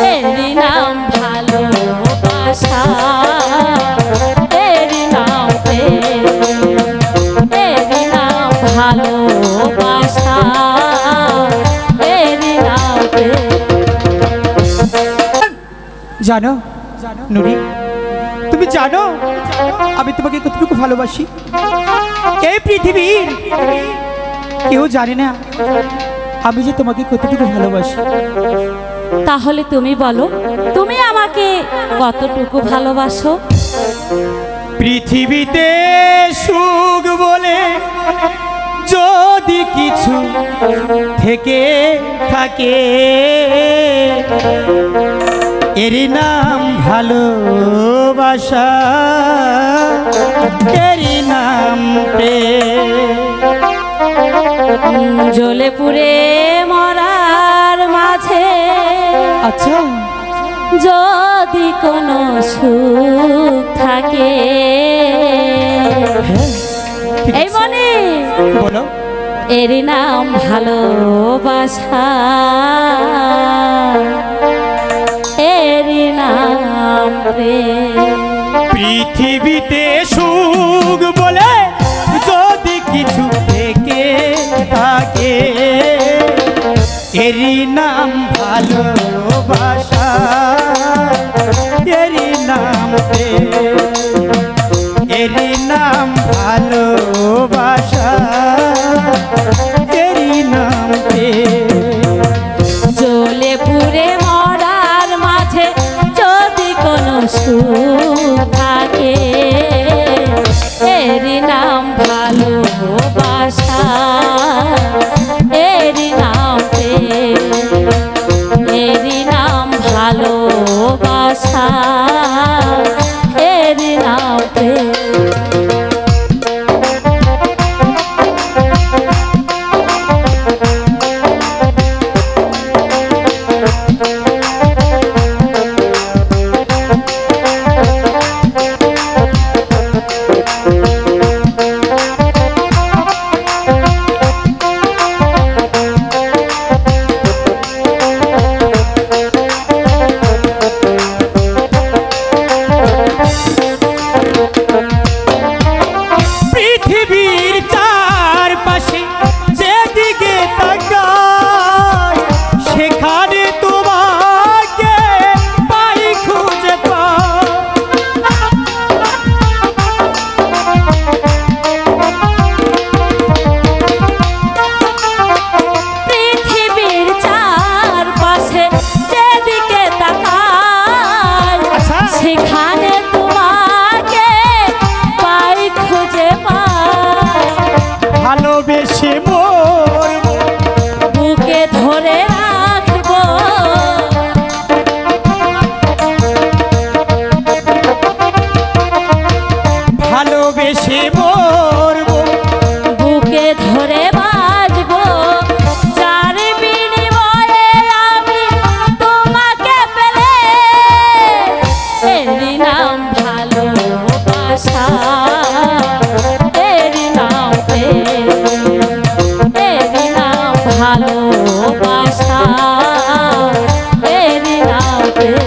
এরি নাম ভালোবাসা, এরি নাম প্রেম, এরি নাম ভালোবাসা, এরি নাম প্রেম। জানো নুরি, তুমি জানো আমি তোমাকে কতটুকু ভালোবাসি? এই পৃথিবীর কেউ জানে না আমি যে তোমাকে কতটুকু ভালোবাসি। তাহলে তুমি বলো, তুমি আমাকে কতটুকু ভালোবাসো? পৃথিবীতে সুখ বলে যদি কিছু থেকে থাকে, এরই নাম ভালোবাসা, এরই নাম প্রেম। জ্বলে পুড়ে মরার মাঝে আচ্ছা যদি কোনো সুখ থাকে, এই মনে বলো, এরই নাম ভালোবাসা, এরই নাম প্রেম। পৃথিবীতে সুখ বলে যদি কিছু থেকে থাকে, এরই নাম ভালোবাসা, এরই নাম প্রেম, এরই নাম ভালোবাসা, এরই নাম প্রেম। জ্বলে পুড়ে মরার মাঝে যদি কোনো সুখ থাকে, এরই নাম ভালোবাসা, এরই নাম প্রেম, এরই নাম ভালোবাসা, এরই নাম প্রেম। পৃথিবীর চারপাশে যেদিকে তাকাই, সেখানে তোমাকে পাই খুঁজে পাই। পৃথিবীর চারপাশে যেদিকে তাকাই, সেখানে তোমাকে পাই খুঁজে পাই। ভালোবেসে মরব, বুকে ধরে রাখবো, ভালোবেসে মরব, বুকে ধরে বাজবো, যার বিনিময়ে আমি তোমাকে পেলে, এরই নাম ভালোবাসা, এরই নাম প্রেম, এরই নাম ভালোবাসা, এরই নাম প্রেম।